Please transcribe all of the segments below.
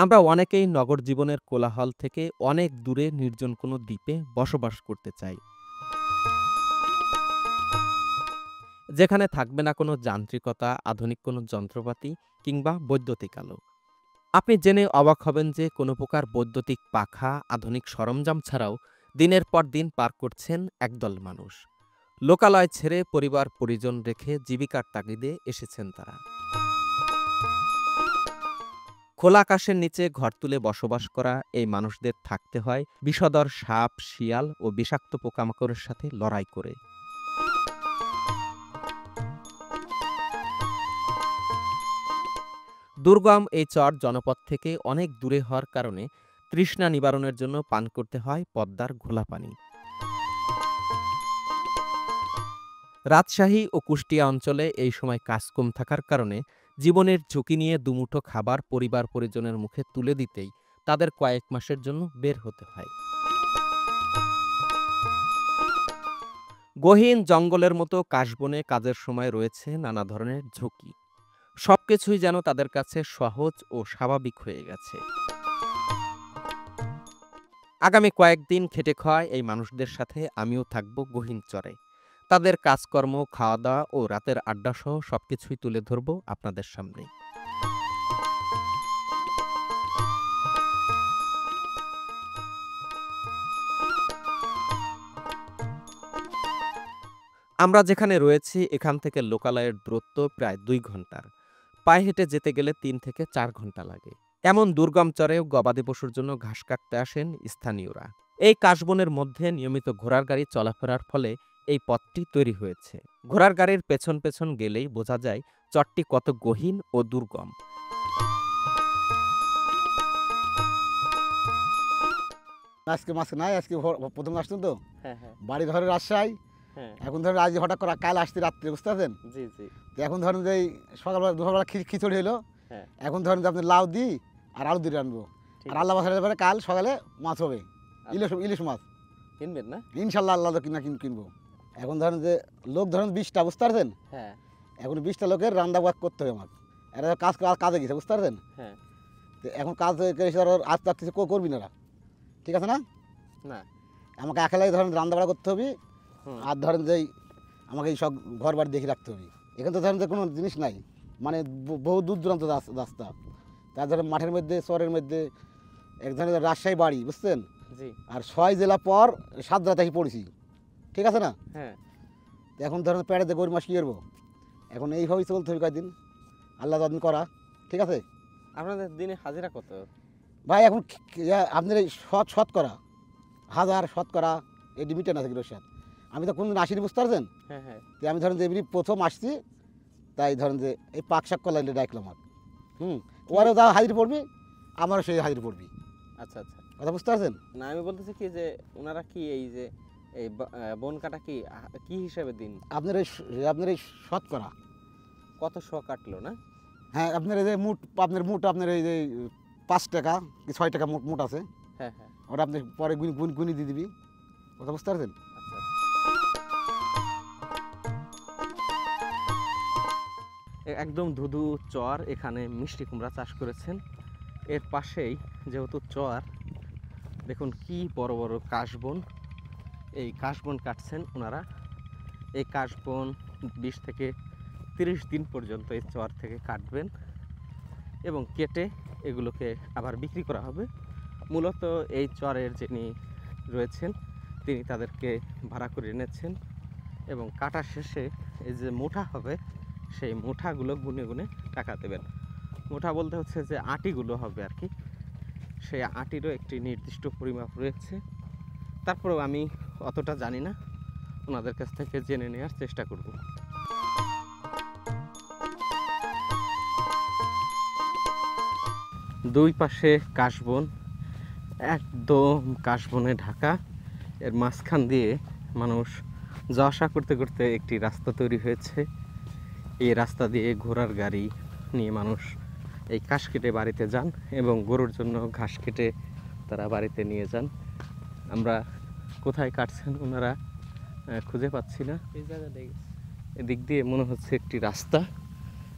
আমরা অনেকেই নগর জীবনের কোলাহল থেকে অনেক দূরে নির্জন কোনো দ্বীপে বসবাস করতে চাই, যেখানে থাকবে না কোনো যান্ত্রিকতা, আধুনিক কোনো যন্ত্রপাতি কিংবা বৈদ্যুতিক আলো। আপনি জেনে অবাক হবেন যে কোনো প্রকার বৈদ্যুতিক পাখা, আধুনিক সরঞ্জাম ছাড়াও দিনের পর দিন পার করছেন একদল মানুষ। লোকালয় ছেড়ে পরিবার পরিজন রেখে জীবিকার তাগিদে এসেছেন তারা। খোলা আকাশের নিচে ঘর তুলে বসবাস করা এই মানুষদের থাকতে হয় বিষধর সাপ, শিয়াল ও বিষাক্ত পোকামাকড়ের সাথে লড়াই করে। দুর্গম এই চর জনপদ থেকে অনেক দূরে হওয়ার কারণে তৃষ্ণা নিবারণের জন্য পান করতে হয় পদ্মার ঘোলা পানি। রাজশাহী ও কুষ্টিয়া অঞ্চলে এই সময় কাজ কম থাকার কারণে জীবনের ঝুঁকি নিয়ে দুমুঠো খাবার পরিবার পরিজনের মুখে তুলে দিতেই তাদের কয়েক মাসের জন্য বের হতে হয়। গহীন জঙ্গলের মতো কাশবনে কাজের সময় রয়েছে নানা ধরনের ঝুঁকি। সবকিছুই যেন তাদের কাছে সহজ ও স্বাভাবিক হয়ে গেছে। আগামী কয়েকদিন খেটে খাওয়ায় এই মানুষদের সাথে আমিও থাকব গহীন চরে। তাদের কাজকর্ম, খাওয়া দাওয়া ও রাতের আড্ডা সহ সবকিছুই তুলে ধরব আপনাদের সামনে। আমরা যেখানে রয়েছি এখান থেকে লোকালয়ের দূরত্ব প্রায় ২ ঘন্টার। পায়ে হেঁটে যেতে গেলে ৩ থেকে ৪ ঘন্টা লাগে। এমন দুর্গম চরেও গবাদি পশুর জন্য ঘাস কাটতে আসেন স্থানীয়রা। এই কাশবনের মধ্যে নিয়মিত ঘোড়ার গাড়ি চলাফেরার ফলে এই পথটি তৈরি হয়েছে। ঘোড়ার গাড়ির পেছন পেছন গেলেই বোঝা যায় চরটি কত গহীন ও দুর্গম। আজকে মাছ নাই, আজকে প্রথম আসছেন তো। হ্যাঁ, হ্যাঁ, বাড়ি ধরে রাজশাহী। হ্যাঁ। এখন ধরেন আজ হঠাৎ করে কাল আসতে রাত্রে, বুঝতে পারছেন? জি, জি। তো এখন ধরেন যে এই সকালবেলা দুপুরবেলা খিচুড়ি হলো। হ্যাঁ। এখন ধরেন যে আপনি লাউ দিই আর আলু দিয়ে রানবো। আর আল্লাহ বাসার পরে কাল সকালে মাছ হবে, ইলিশ ইলিশ মাছ কিনবেন না? ইনশাল্লাহ। আল্লাহ কিনবো। এখন ধরেন যে লোক ধরেন 20টা, বুঝতে পারছেন? হ্যাঁ, এখন 20টা লোকের রান্না বাদ করতে হবে আমার। এরা কাজে গেছে, বুঝতে পারছেন? হ্যাঁ। তো এখন কাজ আজ তো আর কিছু করবি না, ঠিক আছে না? না। আমাকে একেলাই ধরেন রান্না বাড়া করতে হবে। হুম। আর ধরেন যে আমাকে এই সব ঘর বাড়ি দেখে রাখতে হবে। এখানে তো ধরেন যে কোনো জিনিস নাই, মানে বহু দূর দূরান্ত রাস্তা। তার ধরেন মাঠের মধ্যে, শহরের মধ্যে এক ধরনের রাজশাহী বাড়ি, বুঝছেন? জি। আর 6 জেলা পর 7 জেলাতে এসে পড়েছি, ঠিক আছে না? হ্যাঁ। তো এখন ধরেন পেড়েতে গরু মাস কী করবো? এখন এইভাবেই চলতে হবে কয়েকদিন, আল্লাহ যতদিন করা, ঠিক আছে? আপনাদের দিনে হাজিরা কত? ভাই এখন আপনার এই শতকরা 1000 শতকরা এই লিমিটেড আছে কিলোর সাথে। আমি তো কোনদিন আসিনি, বুঝতে পারছেন? হ্যাঁ, হ্যাঁ। তো আমি ধরেন যে এমনি প্রথম আসছি, তাই ধরেন যে এই পাক শাক কলাইলে ডাকলাম আর ওরাও যা হাজির পড়বি, আমারও সেই হাজির পড়বি। আচ্ছা, আচ্ছা। কথা বুঝতে পারছেন? না, আমি বলতেছি কি যে ওনারা কি এই যে এই বন কাটা কি কি হিসাবে দিন? আপনার এই শতকরা, কত শ কাটলো না? হ্যাঁ, আপনার এই যে মুট আপনার এই যে 5 টাকা কি 6 টাকা মুট আছে, হ্যাঁ, হ্যাঁ। ওটা আপনি পরে গুনি দিয়ে দিবি। কথা বুঝতে পারছেন? আচ্ছা। একদম ধুধু চর, এখানে মিষ্টি কুমড়া চাষ করেছেন। এর পাশেই যেহেতু চর, দেখুন কি বড় বড় কাশবন। এই কাশবন কাটছেন ওনারা। এই কাশবন 20 থেকে 30 দিন পর্যন্ত এই চর থেকে কাটবেন এবং কেটে এগুলোকে আবার বিক্রি করা হবে। মূলত এই চরের যিনি রয়েছেন তিনি তাদেরকে ভাড়া করে এনেছেন এবং কাটা শেষে এই যে মুঠা হবে সেই মুঠাগুলো গুনে গুনে টাকা দেবেন। মুঠা বলতে হচ্ছে যে আটিগুলো হবে আর কি, সেই আটিরও একটি নির্দিষ্ট পরিমাপ রয়েছে। তারপরেও আমি অতটা জানি না, ওনাদের কাছ থেকে জেনে নেওয়ার চেষ্টা করব। দুই পাশে কাশবন, একদম কাশবনে ঢাকা। এর মাঝখান দিয়ে মানুষ যাওয়া আসা করতে করতে একটি রাস্তা তৈরি হয়েছে। এই রাস্তা দিয়ে ঘোড়ার গাড়ি নিয়ে মানুষ এই কাশ কেটে বাড়িতে যান এবং গরুর জন্য ঘাস কেটে তারা বাড়িতে নিয়ে যান। আমরা কোথায় কাটছেন ওনারা খুঁজে পাচ্ছি না। এই জায়গাটা এদিক দিয়ে মনে হচ্ছে একটি রাস্তা,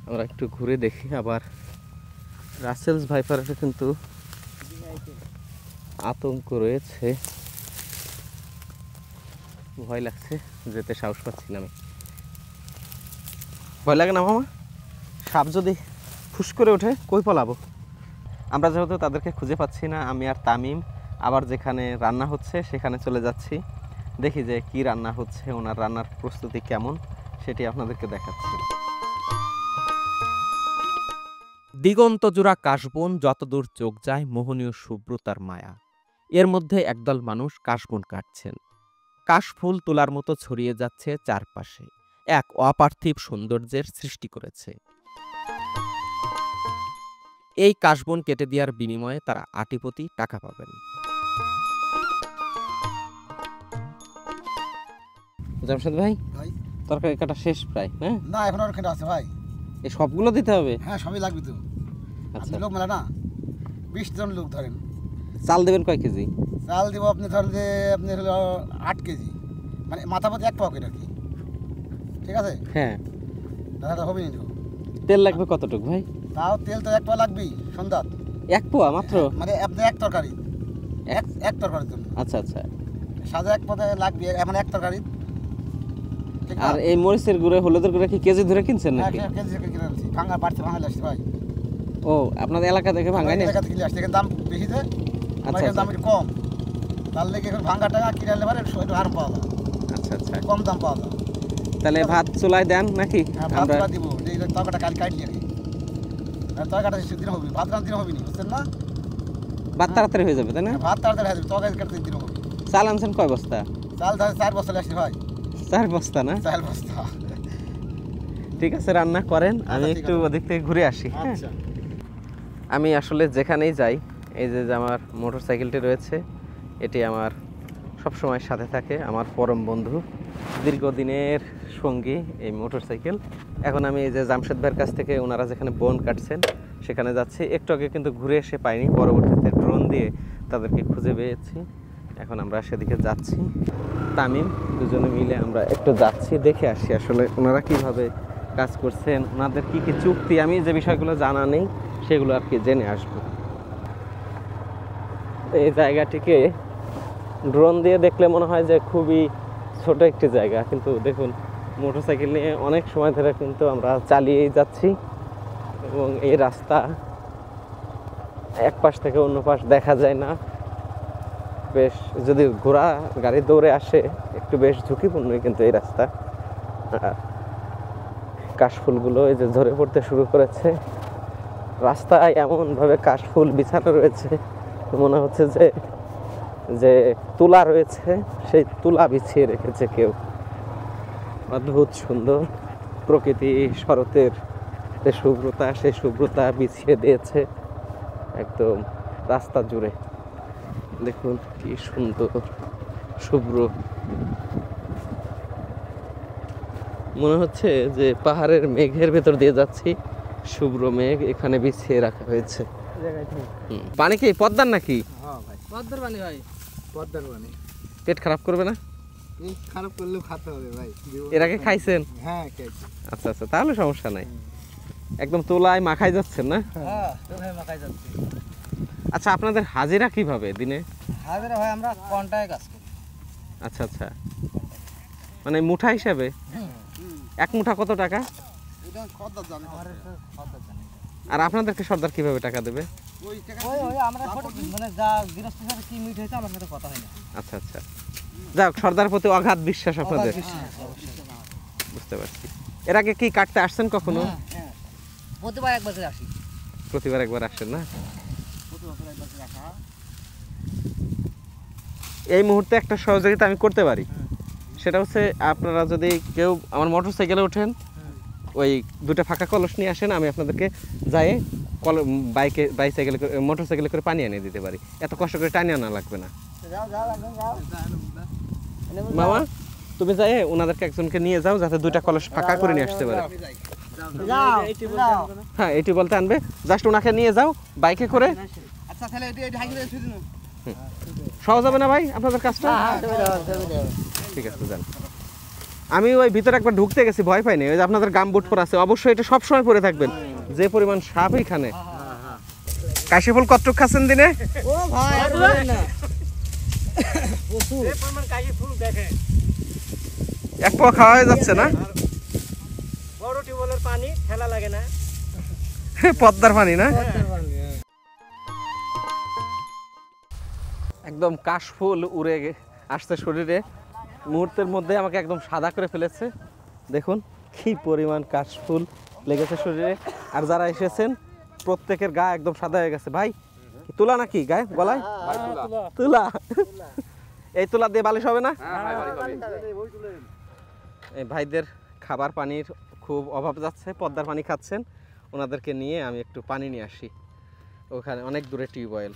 আমরা একটু ঘুরে দেখি। আবার রাসেলস ভাইপারে কিন্তু আতঙ্ক রয়েছে, ভয় লাগছে, যেতে সাহস পাচ্ছি না আমি। ভয় লাগে না মামা? সাপ যদি ফুস করে ওঠে কই পলাবো? আমরা যেহেতু তাদেরকে খুঁজে পাচ্ছি না, আমি আর তামিম আবার যেখানে রান্না হচ্ছে সেখানে চলে যাচ্ছি। দেখি যে কি রান্না হচ্ছে, ওনার রান্নার প্রস্তুতি কেমন সেটি আপনাদেরকে দেখাচ্ছি। দিগন্ত জোড়া কাশবন, যতদূর চোখ যায় মোহনীয় শুভ্রতার মায়া। এর মধ্যে একদল মানুষ কাশবন কাটছেন। কাশফুল তোলার মতো ছড়িয়ে যাচ্ছে চারপাশে, এক অপার্থিব সৌন্দর্যের সৃষ্টি করেছে। এই কাশবন কেটে দেওয়ার বিনিময়ে তারা আটিপতি টাকা পাবেন। জামশেদ ভাই, ভাই তরকারি কাটা শেষ প্রায়, হ্যাঁ? না এখন আর খেতে আছে ভাই। এই সবগুলো দিতে হবে? হ্যাঁ সবই লাগবে তো। আচ্ছা, আপনি লোক মেলা না, 20 জন লোক ধরেন। চাল দেবেন কয় কেজি? চাল দিব আপনি ধরেন যে আপনি হলো 8 কেজি, মানে মাথা প্রতি 1 পকেট আর কি, ঠিক আছে? হ্যাঁ। দাদা হবে নি তো। তেল লাগবে কতটুক ভাই? তাও তেল তো 1 পোয়া লাগবেই সন্ধ্যা। 1 পোয়া মাত্র? মানে আপনি এক তরকারি, এক তরকারির জন্য। আচ্ছা আচ্ছা। সাদা 1 পোয়া লাগবে এমন এক তরকারি। ঠিক আর এই মরিচের গুঁড়ো, হলুদের গুঁড়ো কি কেজি ধরে কিনছেন নাকি? হ্যাঁ কেজি থেকে কিনে আনছি, ভাঙা বাড়তে ভাঙা আসছে ভাই। ও, আপনাদের এলাকা থেকে ভাঙাই না? এলাকা থেকে আসছে, এখানে দাম বেশি দেয়, আচ্ছা আমার দাম একটু কম। তার লেগে এখন ভাঙা টাকা কিনে আনলে পারে একটু আরাম পাওয়া যায়, আচ্ছা আচ্ছা। কম দাম পাওয়া যায়। তাহলে ভাত চুলায় দেন নাকি? হ্যাঁ আমরা ভাত দিব, এই তরকাটা কাটি আর কি। তরকাটা দিন হবে, ভাত রান্না দিন হবে না, বুঝছেন না? ভাত তাড়াতাড়ি হয়ে যাবে তাই না? ভাত তাড়াতাড়ি হয়ে যাবে, তরকারি কাটতে দিন হবে। চাল আনছেন কয় বস্তা? চাল ধরে 4 বছর আসছে ভাই। 4 বস্তা না? 4 বস্তা। ঠিক আছে, রান্না করেন, আমি আচ্ছা, ঠিক একটু আছে। ওদিক থেকে ঘুরে আসি। হ্যাঁ, আচ্ছা আমি আসলে যেখানেই যাই, এই যে আমার মোটরসাইকেলটি রয়েছে, এটি আমার সবসময় সাথে থাকে, আমার পরম বন্ধু, দীর্ঘদিনের সঙ্গী এই মোটরসাইকেল। এখন আমি এই যে জামশেদ ভাইয়ের কাছ থেকে ওনারা যেখানে বন কাটছেন সেখানে যাচ্ছি। একটু আগে কিন্তু ঘুরে এসে পাইনি, পরবর্তীতে ড্রোন দিয়ে তাদেরকে খুঁজে পেয়েছি। এখন আমরা সেদিকে যাচ্ছি, তামিম দুজনে মিলে আমরা একটু যাচ্ছি, দেখে আসি আসলে ওনারা কিভাবে কাজ করছেন, ওনাদের কি কি চুক্তি, আমি যে বিষয়গুলো জানা নেই সেগুলো আর কি জেনে আসবো। এই জায়গাটিকে ড্রোন দিয়ে দেখলে মনে হয় যে খুবই ছোট একটি জায়গা, কিন্তু দেখুন মোটরসাইকেল নিয়ে অনেক সময় ধরে কিন্তু আমরা চালিয়েই যাচ্ছি এবং এই রাস্তা এক পাশ থেকে অন্য পাশ দেখা যায় না। বেশ, যদি ঘোড়া গাড়ি দৌড়ে আসে একটু বেশ ঝুঁকিপূর্ণই কিন্তু এই রাস্তা। কাশফুলগুলো এই যে ঝরে পড়তে শুরু করেছে, রাস্তায় এমনভাবে কাশফুল বিছানো রয়েছে মনে হচ্ছে যে যে তুলা রয়েছে সেই তুলা বিছিয়ে রেখেছে কেউ। অদ্ভুত সুন্দর প্রকৃতি, শরতের যে শুভ্রতা, সেই শুভ্রতা বিছিয়ে দিয়েছে একদম রাস্তা জুড়ে। দেখুন কি সুন্দর শুভ্র, মনে হচ্ছে যে পাহাড়ের মেঘের ভেতর দিয়ে যাচ্ছি। শুভ্র মেঘ এখানে বিছিয়ে রাখা হয়েছে। পানি কি পদ্মার নাকি? হ্যাঁ ভাই পদ্মার পানি ভাই। পদ্মার পানি। পেট খারাপ করবে না? এই খারাপ করলেও খেতে হবে ভাই। এর আগে খাইছেন? হ্যাঁ খেয়েছি। আচ্ছা আচ্ছা, তাহলে সমস্যা নাই। একদম তোলায় মাখাই যাচ্ছেন না? হ্যাঁ, তো ভাই মাখাই যাচ্ছে। আচ্ছা, আপনাদের হাজিরা কিভাবে দিনে? হাজারে ভাই আমরা কন্টায় কাজ করি। আচ্ছা আচ্ছা, মানে মুঠা হিসাবে? এক মুঠা কত টাকা? এটা কত জানে আমার একটু পদ্মার জানি। আর আপনাদেরকে সর্দার কিভাবে টাকা দেবে? ওই টাকা ওই আমরা ছোট মানে যা গৃহস্থের সাথে কি মিট হয়েছে আমার সাথে কথা হয় না। আচ্ছা আচ্ছা, যাক, সর্দার প্রতি অগাধ বিশ্বাস আপনাদের। বুঝতে পারছি। এর আগে কি কাটতে আসছেন কখনো? হ্যাঁ, প্রতিবার একবার করে আসি। প্রতিবার একবার আসেন না? কত বছর একবার করে রাখা। এই মুহূর্তে একটা সহযোগিতা আমি করতে পারি, সেটা হচ্ছে আপনারা যদি কেউ আমার মোটরসাইকেলে ওঠেন, ওই দুটো ফাঁকা কলস নিয়ে আসেন, আমি আপনাদেরকে যাই বাইসাইকেলে করে মোটরসাইকেলে করে পানি এনে দিতে পারি। এত কষ্ট করে টানি আনা লাগবে না। যাও যাও একদম যাও। মামা, তুমি যাই ওনাদেরকে একজনকে নিয়ে যাও যাতে দুইটা কলস ফাঁকা করে নিয়ে আসতে পারে। যাও যাও। হ্যাঁ, এটি বলতে আনবে, জাস্ট ওনাকে নিয়ে যাও বাইকে করে। আচ্ছা তাহলে এটা হাইকে দিয়ে দিন। সহজ হবে না ভাই আপনাদের কাজটা? হ্যাঁ, তুমি দাও। ঠিক আছে, যান। আমি ওই ভিতরে একবার ঢুকতে গেছি, ভয় পাইনি। ওই যে আপনাদের গাম বুট পরে আছে, অবশ্যই এটা সবসময় পরে থাকবেন, যে পরিমাণ সাপ এখানে। কাশি ফুল কতটুক খাচ্ছেন দিনে? ও ভাই বলেন না প্রচুর এক পোয়া খাওয়া হয়ে যাচ্ছে না? বড় টিউবওয়েলের পানি ঠেলা লাগে না পদ্মার পানি না? পদ্মার পানি, হ্যাঁ। একদম কাশফুল উড়ে আসছে শরীরে, মুহূর্তের মধ্যে আমাকে একদম সাদা করে ফেলেছে। দেখুন কি পরিমাণ কাশফুল লেগেছে শরীরে। আর যারা এসেছেন প্রত্যেকের গা একদম সাদা হয়ে গেছে। ভাই কি তুলা নাকি গায়ে গলায়? তুলা। এই তুলা দিয়ে বালিশ হবে না? এই ভাইদের খাবার পানির খুব অভাব যাচ্ছে, পদ্মার পানি খাচ্ছেন। ওনাদেরকে নিয়ে আমি একটু পানি নিয়ে আসি, ওখানে অনেক দূরে টিউবওয়েল।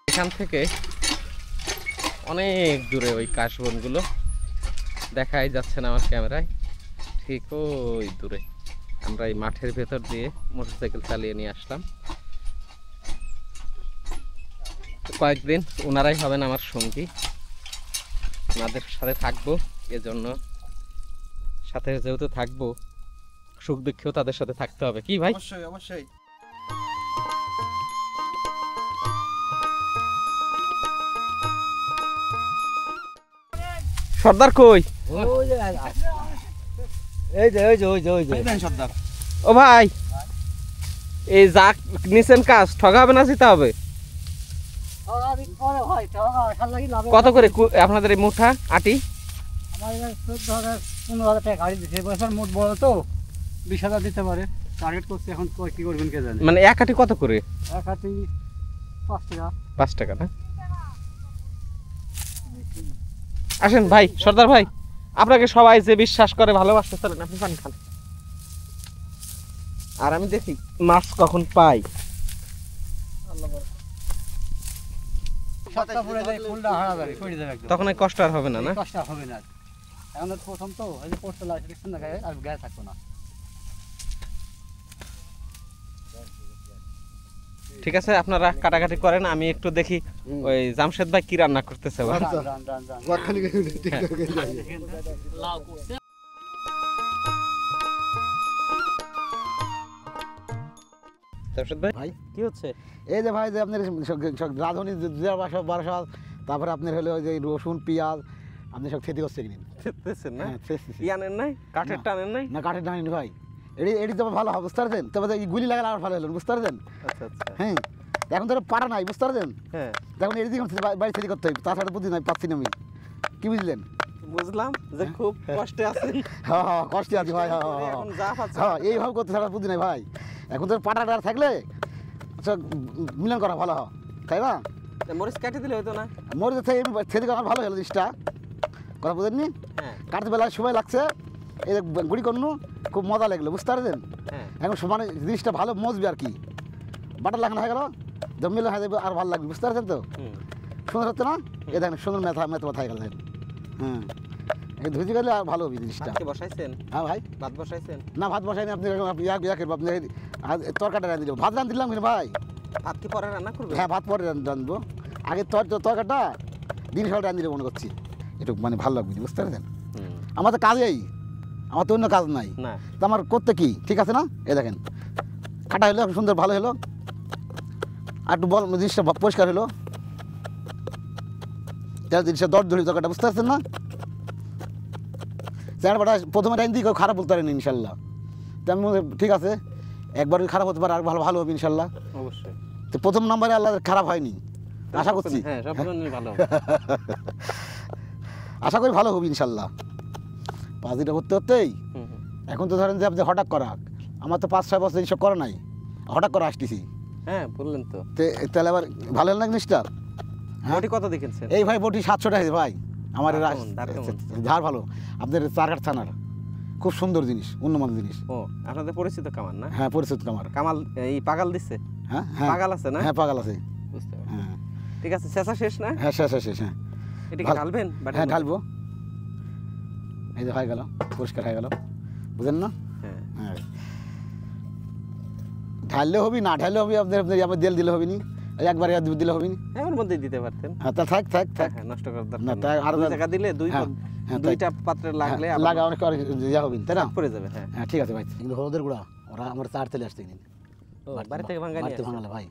এখান থেকে অনেক দূরে ওই কাশবনগুলো দেখাই যাচ্ছে না আমার ক্যামেরায়, ঠিক ওই দূরে। আমরা এই মাঠের ভেতর দিয়ে মোটরসাইকেল চালিয়ে নিয়ে আসলাম। কয়েকদিন ওনারাই হবেন আমার সঙ্গী, ওনাদের সাথে থাকবো। এজন্য সাথে যেহেতু থাকবো, সুখ দুঃখেও তাদের সাথে থাকতে হবে। কি ভাই? অবশ্যই অবশ্যই। সর্দার কই? ওই যে এই যে ওই যে ওই যে ওই যে সর্দার ও ভাই, এই যা নিছেন কাজ ঠগাবে না জিতে হবে? কত করে আপনাদের এই মুঠা আটি? আমার 14,000-15,000 টাকা গাড়ি দিচ্ছে এবছর। মোট বড় তো 20,000 দিতে পারে, টার্গেট করছে। এখন কি করবেন কে জানে। মানে এক আটি কত করে? এক হাতি 5 টাকা। 5 টাকা না? আসেন ভাই, সর্দার ভাই, আপনাকে সবাই যে বিশ্বাস করে ভালোবাসতে, চলেন আপনি পানি খান। আর আমি দেখি মাছ কখন পাই। সবটা পড়ে যায়, ফুলটা হারা যাবে, পড়ে যাবে একদম। তখন এই কষ্ট আর হবে না, না? কষ্ট হবে না। এখন তো প্রথম তো এই যে পোস্টাল আছে দেখছেন না, গায়ে আর গায়ে থাকতো না। ঠিক আছে, আপনারা কাটাকাটি করেন, আমি একটু দেখি ওই জামশেদ ভাই কি রান্না করতেছে। Run, run, run, run. লাউ করছে। জামশেদ ভাই ভাই কি হচ্ছে? এই যে ভাই যে আপনার রাঁধুনি জিরা বারোশো, তারপরে আপনার হলো ওই যে রসুন পেঁয়াজ আপনি সব খেতে করছে কিনিন। খেতেছেন না? হ্যাঁ, খেতেছি। ই আনেন নাই? কাঠের টানেন নাই? না কাঠের ডানি ভাই, এটি তবে ভালো হবে বুঝতে পারছেন। তবে এই গুলি লাগালে আর ভালো হলো বুঝতে পারছেন। আচ্ছা আচ্ছা। হ্যাঁ এখন তো পাটা নাই বুঝতে পারছেন। হ্যাঁ তখন এটি দিকে বাড়ি থেকে করতে হবে, তাছাড়া বুদ্ধি নাই, পাচ্ছি না আমি। কি বুঝলেন? বুঝলাম যে খুব কষ্টে আছেন। হ্যাঁ হ্যাঁ কষ্টে আছি ভাই। হ্যাঁ এখন যা পাচ্ছে হ্যাঁ এইভাবে করতে ছাড়া বুদ্ধি নাই ভাই। এখন তো পাটাটা থাকলে সব মিলন করা ভালো হয়, তাই না? মরিচ কাটি দিলে হইতো না? মরে থেকে সেদিকে আমার ভালো হলো জিনিসটা, কথা বুঝেননি? হ্যাঁ কাটতে বেলা সময় লাগছে, এই যে গুড়ি করনু খুব মজা লাগলো বুঝতে পারছেন। হ্যাঁ। এখন সমানে জিনিসটা ভালো মজবে আর কি, বাটার লাগানো হয়ে গেল, জমিলে হয়ে যাবে আর ভালো লাগবে বুঝতে পারছেন তো। হুম। সুন্দর হচ্ছে না? এ দেখেন সুন্দর মেথা মেথা হয়ে গেল। হ্যাঁ এই ধুয়ে গেলে আর ভালো হবে জিনিসটা। ভাত কি বসাইছেন? হ্যাঁ ভাই। ভাত বসাইছেন? না ভাত বসাইনি, আপনি আপনি তরকারিটা রাঁধি দেবো। ভাত রাঁধ দিলাম কিন্তু ভাই। ভাত কি পরে রান্না করবে? হ্যাঁ ভাত পরে রাঁধবো, আগে তরকারিটা দিন সকালে রাঁধি দেবো মনে করছি, একটু মানে ভালো লাগবে বুঝতে পারছেন। হুম। আমার তো কাজেই, আমার তো অন্য কাজ নাই, না তো আমার করতে কি ঠিক আছে না? এ দেখেন কাটা হলো সুন্দর ভালো হলো, আর একটু বল জিনিসটা পরিষ্কার হলো, তার জিনিসটা দর ধরি তরকারিটা বুঝতে পারছেন না। চারবাটা প্রথমে টাইম দিকে খারাপ বলতে পারেনি ইনশাল্লাহ, তো আমি বলি, ঠিক আছে একবার খারাপ হতে পারে আর ভালো ভালো হবে ইনশাল্লাহ। অবশ্যই। তো প্রথম নম্বরে আল্লাহ খারাপ হয়নি, আশা করছি। হ্যাঁ সব জন্যই ভালো। আশা করি ভালো হবে ইনশাল্লাহ। পাঁচদিটা করতে করতেই হুম, হুম। এখন তো ধরেন যে আপনি হঠাৎ করা, আমার তো 5-6 বছর এইসব করা নাই, হঠাৎ করে আসতেছি, হ্যাঁ বললেন তো। তাহলে আবার ভালো হলো না জিনিসটা। হ্যাঁ। বটি কত দেখেছেন? এই ভাই বটি 700 টাকা ভাই আমার দারুণ, দারুণ। ধার ভালো, আপনার চারঘাট থানার খুব সুন্দর জিনিস, উন্নমান জিনিস। ও আপনাদের পরিচিত কামাল না? হ্যাঁ পরিচিত কামার। কামাল এই পাগাল দিচ্ছে? হ্যাঁ হ্যাঁ পাগাল আছে না? হ্যাঁ পাগাল আছে। বুঝতে পারছি। হ্যাঁ ঠিক আছে, শেষা শেষ না? হ্যাঁ শেষ শেষ শেষ। হ্যাঁ এটা কি ভালো। ঢালবেন? বাটির হ্যাঁ মধ্যে? ঢালবো, এই যে হয়ে গেল, পরিষ্কার হয়ে গেল, বুঝেন না? হ্যাঁ। হ্যাঁ ঢাললে হবি, না ঢাললে হবি, আপনার আপনার আমার তেল দিলে হবি নি, এই একবার দিলে হবে না? এর মধ্যেই দিতে পারতেন। হ্যাঁ তা থাক থাক থাক হ্যাঁ, নষ্ট করার দরকার না নেই। তাই আরো 2 টাকা দিলে হ্যাঁ, হ্যাঁ, তাই। দুইটা পাত্রে লাগলে আবার লাগা অনেক ইয়া হবে তাই না? পড়ে যাবে। হ্যাঁ, হ্যাঁ ঠিক আছে ভাই, কিন্তু হলুদের গুঁড়া ওরা আমার 4 তেলে আসতে দিন, ও বাড়ি থেকে ভাঙা নিয়ে বাড়িতে আসছেন। ভাঙালে ভাই।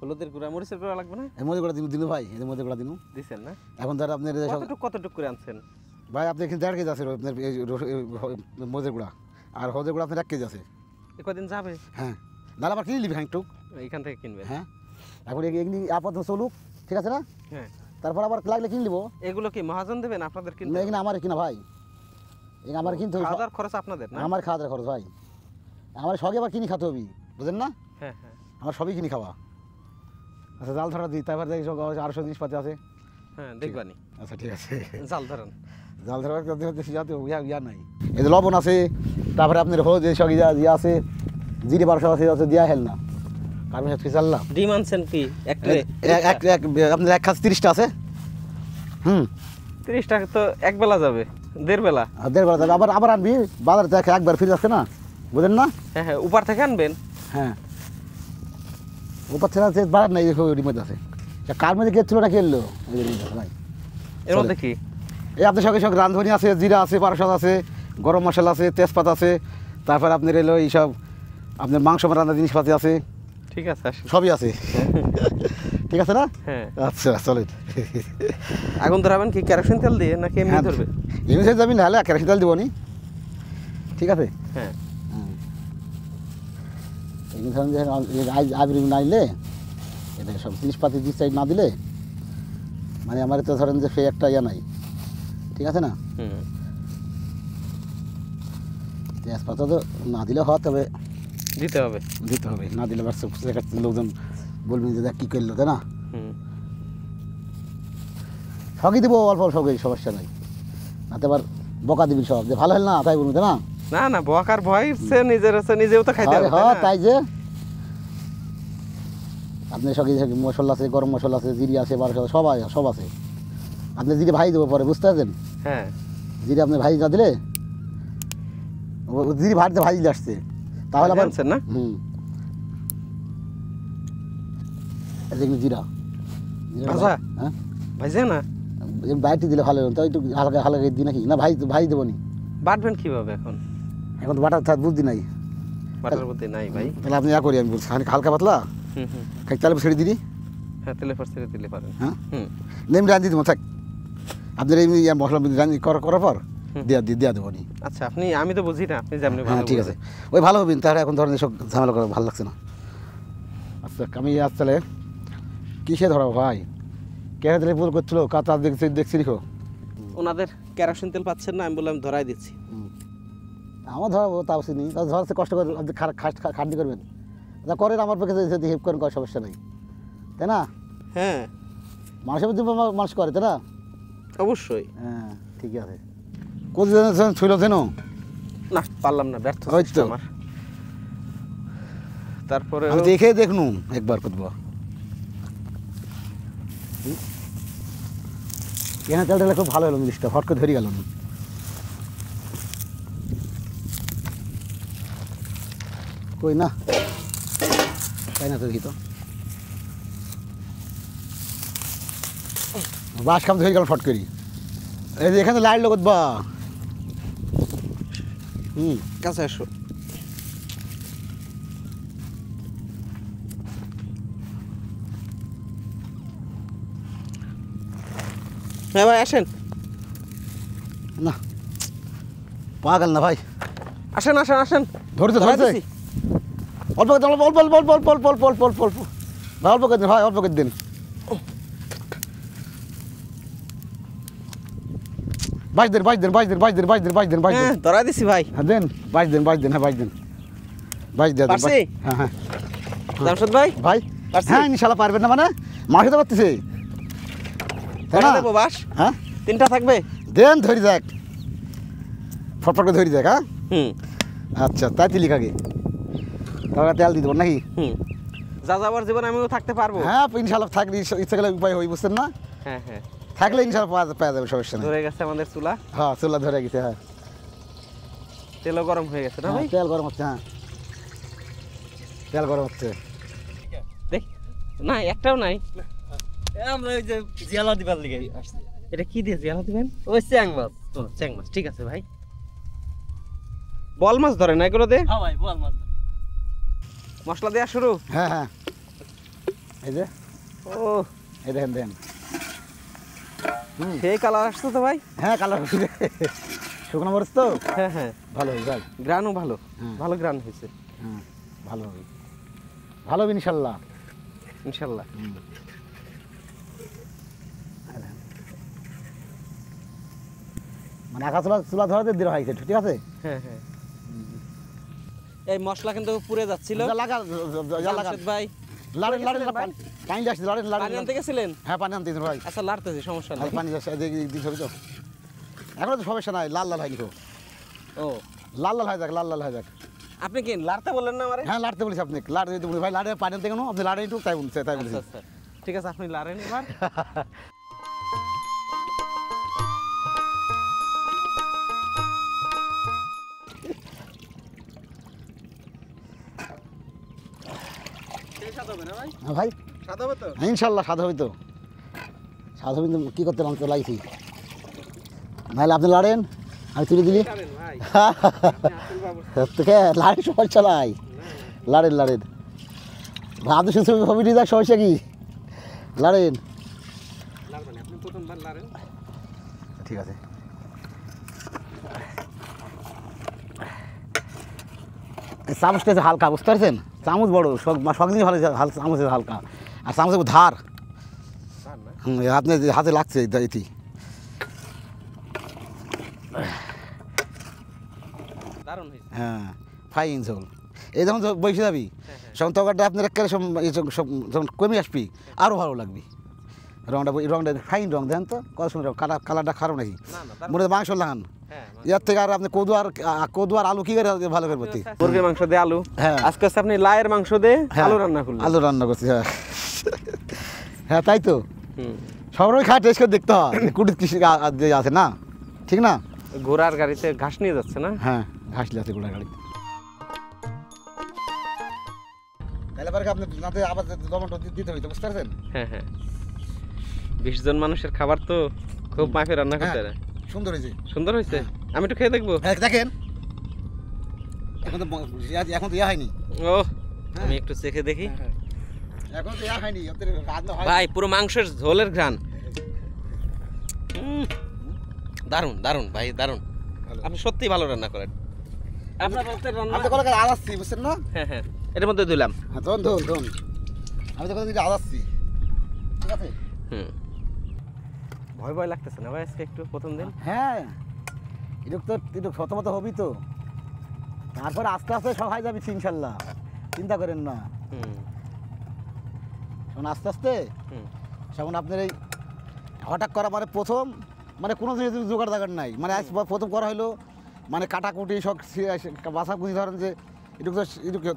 হলুদের গুঁড়া, মরিচের গুঁড়া লাগবে না? এর মধ্যে গুঁড়া দিনু ভাই, এর মধ্যে গুঁড়া দিনু। দিছেন না? এখন ধর আপনার এই সব কতটুক করে আনছেন? ভাই আপনি এখানে 1.5 কেজি আছে আপনার মরিচের গুঁড়া, আর হলুদের গুঁড়া আপনার 1 কেজি আছে। এ কদিন যাবে? হ্যাঁ নাহলে আবার কিনে নিবি একটু। এইখান থেকে কিনবেন? হ্যাঁ এখন এগুলি আপাতত চলুক, ঠিক আছে না? হ্যাঁ। তারপর আবার লাগলে কিনে নিবো। এগুলো কি মহাজন দেবেন আপনাদের না কিনতে? এখানে আমার কিনা ভাই, এখানে আমার কিনতে হবে। খাওয়া দাওয়ার খরচ আপনাদের না? আমার খাওয়া দাওয়ার খরচ ভাই, আমার সবই আবার কিনে খেতে হবে, বুঝলেন না? হ্যাঁ হ্যাঁ আমার সবই কিনে খাওয়া। আচ্ছা জাল ধরা দিই, তারপর দেখি সব আরো সব জিনিসপাতি আছে। হ্যাঁ, দেখবানি। আচ্ছা ঠিক আছে, জাল ধরেন। জাল ধরার যাতে ইয়া নাই। এই যে লবণ আছে, তারপরে আপনার হলুদ সব ইয়া আছে, জিরে বারোশো আছে দিয়া হেল না, কারণ হচ্ছে চাল্লা ডিম আনছেন কি? এক ট্রে? আপনার 1 খাস 30টা আছে। 30 টাকা তো এক বেলা যাবে, 1.5 বেলা। আর 1.5 বেলা যাবে, আবার আবার আনবি বাজার থেকে একবার ফিরে আসছে না, বুঝলেন না? হ্যাঁ হ্যাঁ, উপর থেকে আনবেন। হ্যাঁ উপর থেকে আছে বাজার নাই, ওর মধ্যে আছে। কার মধ্যে গেছিল না খেললো ভাই? এর মধ্যে কি? এই আপনার সঙ্গে সব রাঁধুনি আছে, জিরা আছে, পারসাদ আছে, গরম মশলা আছে, তেজপাত আছে, তারপর আপনার এলো এইসব আপনার মাংস রান্নার জিনিসপাতি আছে, ঠিক আছে, আসেন। সবই আছে। ঠিক আছে না? হ্যাঁ। আচ্ছা চলেন। আগুন ধরাবেন কি কেরোসিন তেল দিয়ে নাকি এমনি ধরবে? এমনি যাবি নাহলে কেরোসিন তেল দিব নি, ঠিক আছে? হ্যাঁ। এমনি ধরেন যে আবির নাইলে এটা সব জিনিসপাতি ডিসাইড না দিলে মানে আমার তো ধরেন যে সে একটা ইয়া নাই, ঠিক আছে না? হুম। তেজপাতা তো না দিলে হয়, তবে দিতে হবে। দিতে হবে, না দিলে আবার লোকজন বলবেন যে দেখ কী করলো, তাই না? হুম। সবই দেবো, অল্প অল্প করে, সমস্যা নাই। নাতে আবার বকা দিবি সব যে ভালো হল না, তাই বলবো, তাই না? না না, বকার ভয় সে নিজের আছে, নিজেও তো খাইতে হবে, হ্যাঁ তাই না? তাই যে আপনি সব মশলা আছে, গরম মশলা আছে, জিরি আছে, বারোশো সব আছে। আপনি জিরে ভাই দেবো পরে, বুঝতে পারছেন? হ্যাঁ। জিরে আপনি ভাই না দিলে জিরি ভাড়িতে ভাই দিলে আসছে, তাহলে আবার আনছেন না? দেখুন জিরা ভাজা? হ্যাঁ ভাইজে না? বাইরটি দিলে ভালো হতো, একটু হালকা হালকা দিই নাকি না? ভাই দেবো নি, বাটবেন কিভাবে এখন? এখন তো বাটার থাক বুদ্ধি নাই, বাটার মধ্যে নাই ভাই। তাহলে আপনি করি আমি বলছি হালকা পাতলা হুম হুম। খাই, তাহলে ছেড়ে দিদি। হ্যাঁ, তেলে ফার ছেড়ে দিলে পারেন। হ্যাঁ হুম। নেম রাঁধি দেবো, থাক আপনার এই মশলা রাঁধি করার পর দেওয়া দেবো নি। আচ্ছা, আমি তো বুঝি না, আপনি যেমনি হ্যাঁ ভালো ঠিক আছে, ওই ভালো হবেন তাহলে। এখন ধরেন এসব ঝামেলা করা ভালো লাগছে না। আচ্ছা আমি আজ তাহলে কিসে ধরাবো ভাই? কেন তাহলে ভুল করছিল, কাতা দেখছি লিখো। ওনাদের কেরোসিন তেল পাচ্ছেন না, আমি বললাম ধরাই দিচ্ছি। আমার ধরাবো তাও চিনি, ধরাতে কষ্ট করে আপনি খাটনি করবেন, যা করেন আমার পক্ষে যদি হেল্প করেন, কোনো সমস্যা নেই, তাই না? হ্যাঁ মানুষের মধ্যে মানুষ করে, তাই না? অবশ্যই। হ্যাঁ ঠিক আছে। কোথায় ছিল যেন না, পারলাম না, ব্যর্থ ওই চেষ্টা তো। আমার। তারপরে আমি দেখে দেখনু একবার করবো এখানে তেলটা খুব ভালো হলো, জিনিসটা হট করে ধরে গেল না। কই না, তাই না? তো দেখি তো বাস কাম ধরে গেল ফট করি। এই যে এখানে লাইট লগত বা কাছে আসো। হ্যাঁ ভাই, আসেন। না পাগল না ভাই, আসেন আসেন আসেন। ধরতে ধরাই ধরতে দিছি। অল্প করে অল্প অল্প অল্প অল্প অল্প অল্প অল্প অল্প অল্প ভাই, অল্প করে দিন ভাই, অল্প করে দিন। বাইশ দিন বাইশ দিন বাইশ দিন বাইশ দিন বাইশ দিন বাইশ দিন বাইশ দিন হ্যাঁ, ধরাই দিছি ভাই। হ্যাঁ দেন, বাইশ দিন বাইশ দিন, হ্যাঁ বাইশ দিন বাইশ দিন। পারছি? হ্যাঁ হ্যাঁ জামশেদ ভাই, ভাই, পারছি? হ্যাঁ ইনশাল্লাহ পারবেন না মানে মাসে তো পারতেছে, তাই কয়টা না? দেবো বাস? হ্যাঁ 3টা থাকবে? দেন ধরি দেখ, ফটফট করে ধরি দেখ। হ্যাঁ হুম আচ্ছা তাই তিলিক আগে, তাহলে তেল দিয়ে দেবো নাকি? হুম। যা যাবার জীবন আমিও থাকতে পারবো। হ্যাঁ ইনশাল্লাহ থাকলে ইচ্ছা গেলে উপায় হই, বুঝছেন না? হ্যাঁ হ্যাঁ। থাকলে ইনশাল্লাহ পাওয়া যাবে, সমস্যা নেই। ধরে গেছে আমাদের চুলা, হ্যাঁ চুলা ধরে গেছে। হ্যাঁ তেলও গরম হয়ে গেছে না ভাই? তেল গরম হচ্ছে, হ্যাঁ তেল গরম হচ্ছে। দেখ, না একটাও নাই। আমরা ওই যে জিয়ালা দিবার লিগে আসছি। এটা কি দিয়ে জিয়ালা দিবেন? ওই চ্যাং মাছ। ও চ্যাং মাছ, ঠিক আছে ভাই। বল মাছ ধরে না এগুলো দিয়ে? হ্যাঁ ভাই বল মাছ। মশলা দেওয়া শুরু। হ্যাঁ হ্যাঁ, এই যে ও এই দেখেন দেখেন। সেই কালার আসছে তো ভাই। হ্যাঁ কালার শুকনো মরিচ তো হ্যাঁ হ্যাঁ, ভালো হবে ভাই। গ্রানও ভালো, হ্যাঁ। ভালো গ্রান হয়েছে হ্যাঁ ভালো হবে, ভালো হবে ইনশাল্লাহ। ইনশাল্লাহ। মানে আকাশ চুলা ধরাতে দেওয়া হয়েছে, ঠিক আছে। হ্যাঁ হ্যাঁ, এই মশলা কিন্তু পুড়ে যাচ্ছিল। জামশেদ ভাই লাড়েন লাড়েন দেখেছেন ভাই? পানি যাচ্ছে, লাড়েন পানি লাড়েন। আনতে গেছিলেন? হ্যাঁ পানি আনতে ভাই। আচ্ছা লাড়তেছি, সমস্যা নেই। পানি যাচ্ছে, দিতে হবে তো। এখনো তো সমস্যা নাই, লাল লাল হয়নি তো। ও লাল লাল হয়ে যাক, লাল লাল হয়ে যাক। আপনি কি লাড়তে বললেন না আমারে? হ্যাঁ লাড়তে বলেছি আপনি, লাড় দিতে বলি ভাই। লাড়ে পানি আনতে কেন আপনি লাড়ে একটু, তাই বলছে, তাই বলছি। আচ্ছা আচ্ছা, ঠিক আছে, আপনি লাড়েন এবার। হ্যাঁ ভাই, স্বাদ হবে তো? ইনশাল্লাহ স্বাদ হবে তো। স্বাদ হবে তো, কী করতে রাখতে লাগছি। নাহলে আপনি লাড়েন, আমি তুলে দিলি। লাড়েন ভাই, তোকে লাড়েন, সমস্যা নাই। লাড়েন লাড়েন ভাই, আপনি শুনছি হবি নিয়ে যাক, সমস্যা কি? লাড়েন, লাড়বেন আপনি, প্রথমবার লাড়েন। ঠিক আছে। চামচটা হচ্ছে হালকা, বুঝতে পারছেন? চামচ বড়, সব জিনিস ভালো, চামচ হালকা, আর চামচের ধার আপনার হাতে লাগছে এটি। দারুণ হয়েছে। হ্যাঁ ফাইন ঝোল। এই যখন বসে যাবি, হ্যাঁ, হ্যাঁ। যখন তরকারিটা আপনার একেবারে সব যখন কমে আসবি, আরও ভালো লাগবে। রংটা ফাইন রং দেন তো, কত সুন্দর কালারটা খারাপ নাকি? না না, দারুণ। মনে হয় মাংস লাগান, হ্যাঁ, ইয়ার থেকে আর আপনি কদু আর আলু কি করে ভালো করে করতে। মুরগির মাংস দিয়ে আলু। হ্যাঁ। আজকে হচ্ছে আপনি লায়ের মাংস দিয়ে হ্যাঁ, আলু রান্না করলেন। আলু রান্না করছি, হ্যাঁ। হ্যাঁ তাই তো, হুম। সবাই খায়, টেস্ট করে দেখতে হয় কুটির কৃষি আছে না, ঠিক না? ঘোড়ার গাড়িতে ঘাস নিয়ে যাচ্ছে না? হ্যাঁ ঘাসলি আছে গোড়া গাড়ি। তাহলে পরে আপনি নাতে আবার লবণটা দিতে হবে, বুঝতে পারছেন? হ্যাঁ হ্যাঁ, 20 জন মানুষের খাবার তো খুব মাপে রান্না করতে হ্যাঁ। হয়। সুন্দর হয়েছে। সুন্দর হয়েছে, আমি একটু খেয়ে দেখবো। হ্যাঁ দেখেন, এখন তো ইয়া হয়নি। ও, আমি একটু চেখে দেখি। এখন তো ইয়া হয়নি, আপনাদের রান্না হয়। ভাই পুরো মাংসের ঝোলের ঘ্রাণ। দারুণ দারুণ ভাই, দারুণ। ভালো। আপনি সত্যি ভালো রান্না করেন। আপনার বলতে রান্না। আপনি কত আজ আসছি, বুঝছেন না? হ্যাঁ হ্যাঁ, এর মধ্যে দিলাম। হ্যাঁ ধন ধন ধন, আমি তো কত আজ আসছি, ঠিক আছে। হুম, ভয় ভয় লাগতেছে না ভাই আজকে একটু প্রথম দিন? হ্যাঁ একটু শতমত হবি তো, তারপর আস্তে আস্তে সব হয়ে যাবে ইনশাল্লাহ, চিন্তা করেন না। হুম শোন আস্তে আস্তে, হুম, যেমন আপনার এই হঠাৎ করা মানে প্রথম, মানে কোনো জিনিস জোগাড় জাগাড় নাই, মানে আজ প্রথম করা হলো, মানে কাটাকুটি সব বাছাকুচি, ধরেন যে একটু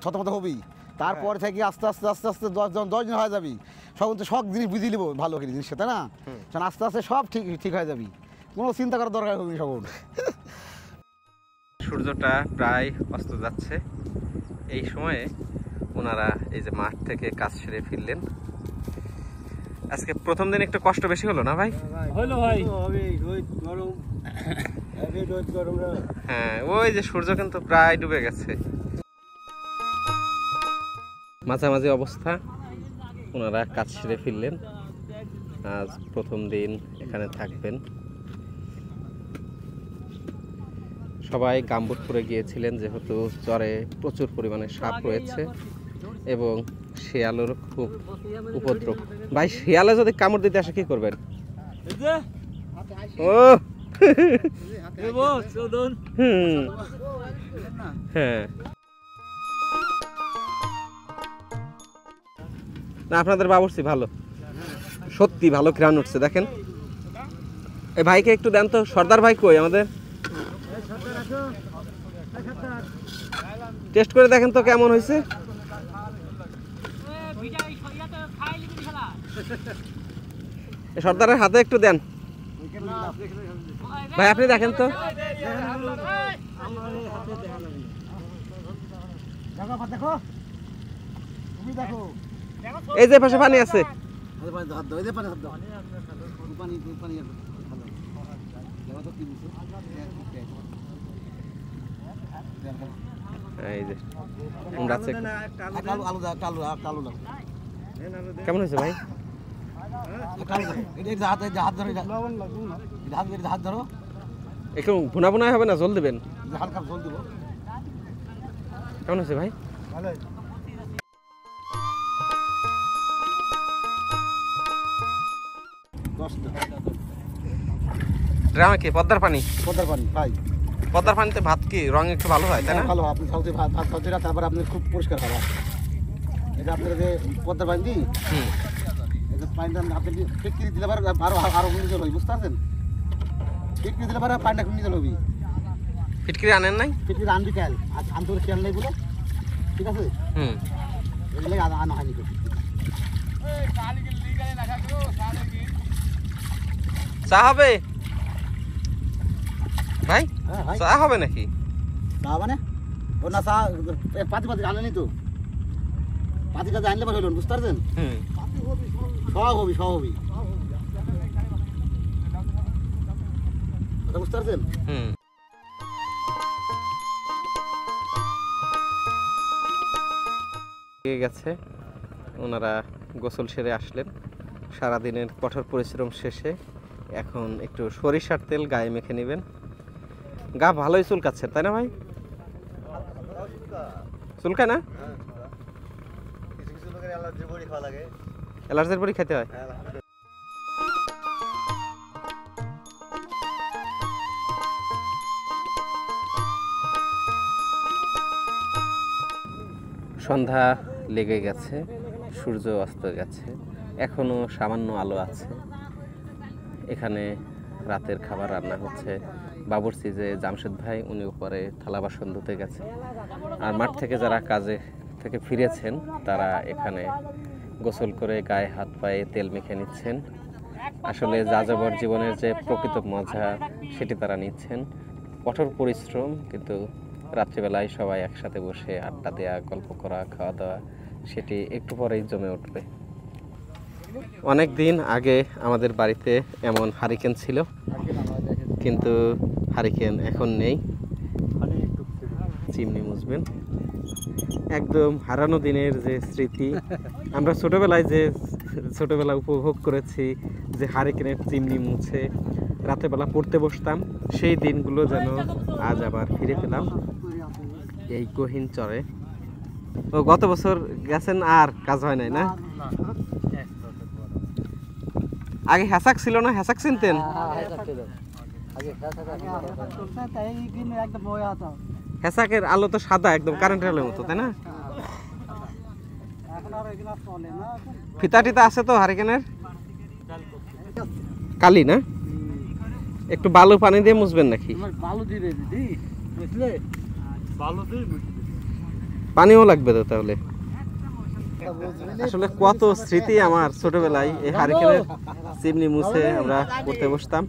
ছতমত হবি, তারপর থেকে আস্তে আস্তে আস্তে আস্তে 10 দিন হয়ে যাবি, সব জিনিস বুঝিয়ে নেবো ভালো করে জিনিসটা, তাই না? হুম। কারণ আস্তে আস্তে সব ঠিক হয়ে যাবি, কোনো চিন্তা করার দরকার হবে না সব। সূর্যটা প্রায় অস্ত যাচ্ছে। এই সময়ে ওনারা এই যে মাঠ থেকে কাজ সেরে ফিরলেন। আজকে প্রথম দিন একটু কষ্ট বেশি হলো না ভাই? হলো ভাই, রোদ গরম, রোদ গরম। হ্যাঁ, ওই যে সূর্য কিন্তু প্রায় ডুবে গেছে। মাঝামাঝি অবস্থা, ওনারা কাজ সেরে ফিরলেন। আজ প্রথম দিন এখানে থাকবেন। সবাই গাম্বুট পরে গিয়েছিলেন, যেহেতু চরে প্রচুর পরিমাণে সাপ রয়েছে এবং শিয়ালের খুব উপদ্রব। ভাই শিয়ালে যদি কামড় দিতে আসে কি করবেন? ও হুম, হ্যাঁ না, আপনাদের বাবুর্চি ভালো, সত্যি ভালো ঘ্রাণ উঠছে। দেখেন এই ভাইকে একটু দেন তো, সর্দার ভাই কই আমাদের? টেস্ট করে দেখেন তো কেমন হয়েছে। সর্দারের হাতে একটু দেন ভাই, আপনি দেখেন তো। দেখো তুমি দেখো, এই যে পাশে পানি আছে। এই যে কুমড়া আছে। কেমন হয়েছে ভাই? হাত ধরো, একটু ভুনা ভুনা হবে না, জল দেবেন? হালকা জল দেবো। কেমন হয়েছে ভাই? ড্রামে কি পদ্মার পানি? পদ্মার পানি ভাই, পদ্মার পানিতে ভাত কি রং একটু ভালো হয় তাই না? ভালো। আপনি সাউথে ভাত খাওয়াতে, তারপর আপনি খুব পরিষ্কার খাবার। এটা আপনার যে পদ্মার পানি দিই, হুম। এটা পানিটা আপনি ফিটকিরি দিলে পারে আরো নিজল হই, বুঝতে পারছেন? ফিটকিরি দিলে পারে পানিটা খুব নিজল হবি। ফিটকিরি আনেন নাই? ফিটকিরি আনবি খেয়াল, আর আনতে খেয়াল নেই বলে, ঠিক আছে? হুম। এগুলো আনা হয়নি। চা হবে ভাই? হ্যাঁ ভাই, চা হবে নাকি? চা মানে ও না, চা পাতি আনেনি তো, পাতি কাজে আনলে পারে হইল, বুঝতে পারছেন? হুম। সব হবি কথা বুঝতে পারছেন? হুম। ঠিক গেছে, ওনারা গোসল সেরে আসলেন সারাদিনের কঠোর পরিশ্রম শেষে। এখন একটু সরিষার তেল গায়ে মেখে নেবেন। গা ভালোই চুলকাচ্ছে তাই না ভাই? চুলকায় না? অ্যালার্জির বড়ি খেতে হয়? সন্ধ্যা লেগে গেছে, সূর্য অস্ত গেছে, এখনো সামান্য আলো আছে। এখানে রাতের খাবার রান্না হচ্ছে। বাবুর্চি যে জামশেদ ভাই, উনি উপরে থালা বাসন ধুতে গেছে। আর মাঠ থেকে যারা কাজে থেকে ফিরেছেন তারা এখানে গোসল করে গায়ে হাত পায়ে তেল মেখে নিচ্ছেন। আসলে যাযাবর জীবনের যে প্রকৃত মজা সেটি তারা নিচ্ছেন। কঠোর পরিশ্রম, কিন্তু রাত্রিবেলায় সবাই একসাথে বসে আড্ডা দেওয়া, গল্প করা, খাওয়া দাওয়া, সেটি একটু পরেই জমে উঠবে। অনেক দিন আগে আমাদের বাড়িতে এমন হারিকেন ছিল, কিন্তু হারিকেন এখন নেই। চিমনি মুছবেন, একদম হারানো দিনের যে স্মৃতি, আমরা ছোটবেলায় উপভোগ করেছি, যে হারিকেনের চিমনি মুছে রাতেরবেলা পড়তে বসতাম, সেই দিনগুলো যেন আজ আবার ফিরে পেলাম এই গহীন চরে। ও গত বছর গেছেন, আর কাজ হয় নাই না? আগে হ্যাসাক ছিল না? হ্যাসাক চিনতেন? হ্যাসাকের আলো তো সাদা, একদম কারেন্টের আলোর মতো, তাই না? ফিতা টিতা আছে তো হারিকেনের? কালি না? একটু বালু পানি দিয়ে মুছবেন নাকি? পানিও লাগবে তো তাহলে। আসলে কত স্মৃতি আমার ছোটবেলায়, এই হারিকেনের চিমনি মুছে আমরা পড়তে বসতাম।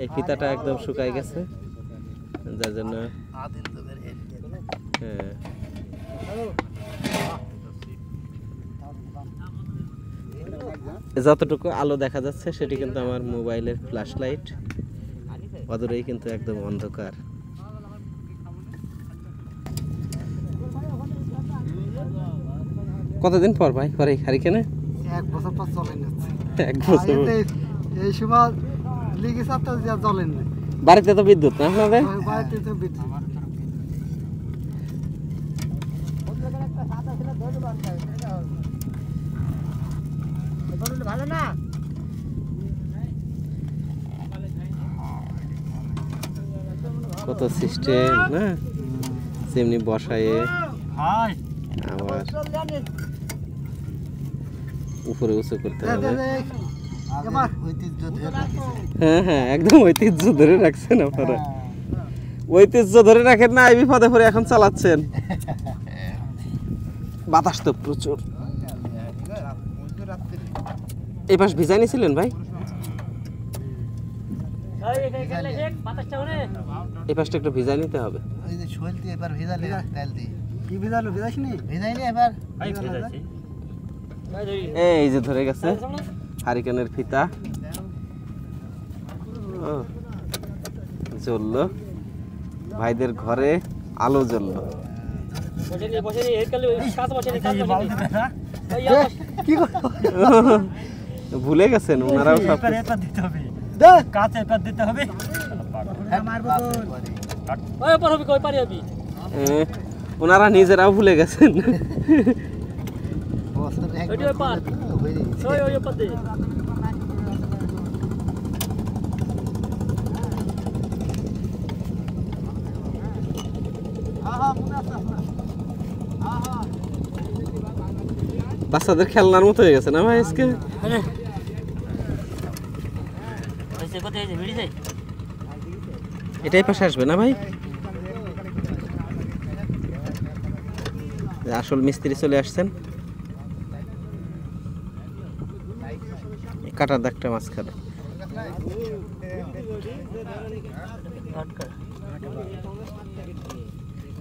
এই ফিতাটা একদম শুকায় গেছে, যার জন্য যতটুকু আলো দেখা যাচ্ছে সেটি কিন্তু আমার মোবাইলের ফ্ল্যাশ লাইট, অদূরেই কিন্তু একদম অন্ধকার। কতদিন পর ভাই পরে হারিকেনে? 1 বছর পর চলেন যাচ্ছে। 1 বছর এই সময় লিগে সাথে যা চলেন না। বাড়িতে তো বিদ্যুৎ না আপনাদের? বাড়িতে তো বিদ্যুৎ। ভালো না? কত সিস্টেম না, সেমনি বসায়ে আবার উপরে উঁচু করতে হবে। হ্যাঁ হ্যাঁ, একদম ঐতিহ্য ধরে রাখছেন আপনারা। ঐতিহ্য ধরে রাখেন না, এই বিপদে পড়ে এখন চালাচ্ছেন। বাতাস তো প্রচুর। এই পাশ ভিজাই নিয়েছিলেন ভাই? এই পাশটা একটু ভিজাই নিতে হবে। কি ভিজালো ভিজাসনি ভিজাইনি এবার এই যে ধরে গেছে হারিকেনের ফিতা জ্বললো ভাইদের ঘরে আলো জ্বললো ভুলে গেছেন ওনারাও সব ওনারা নিজেরাও ভুলে গেছেন বাচ্চাদের খেলনার মতো হয়ে গেছে না ভাই আজকে এটাই পাশে আসবে না ভাই আসল মিস্ত্রি চলে আসছেন কাটার দাগটা মাঝখানে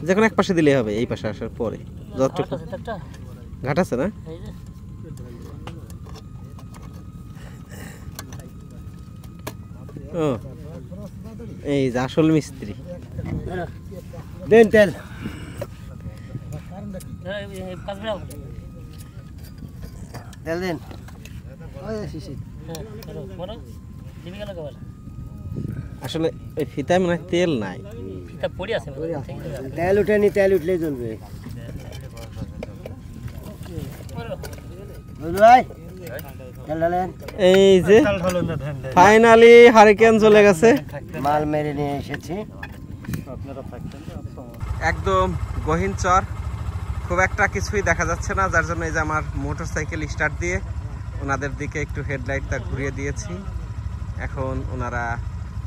যখন এক পাশে দিলে হবে এই পাশে আসার পরে যতটুকু ঘাট আছে না ও এই যে আসল মিস্ত্রি দেন তেল তেল দেন আসলে এই ফিতায় মনে হয় তেল নাই তেল উঠেনি তেল উঠলেই জ্বলবে এই যে ফাইনালি হারিকেন চলে গেছে মাল মেরে নিয়ে এসেছি একদম গহীন চর খুব একটা কিছুই দেখা যাচ্ছে না যার জন্য এই যে আমার মোটরসাইকেল স্টার্ট দিয়ে ওনাদের দিকে একটু হেডলাইটটা ঘুরিয়ে দিয়েছি এখন ওনারা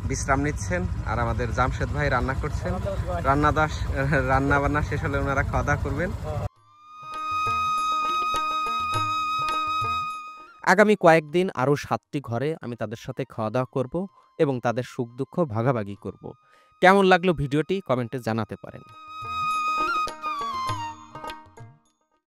বিশ্রাম নিচ্ছেন আর আমাদের জামশেদ ভাই রান্না করছেন রান্না বান্না শেষ হলে ওনারা খাওয়া দাওয়া করবেন আগামী কয়েকদিন আরও 7টি ঘরে আমি তাদের সাথে খাওয়া দাওয়া করব এবং তাদের সুখ দুঃখ ভাগাভাগি করব কেমন লাগলো ভিডিওটি কমেন্টে জানাতে পারেন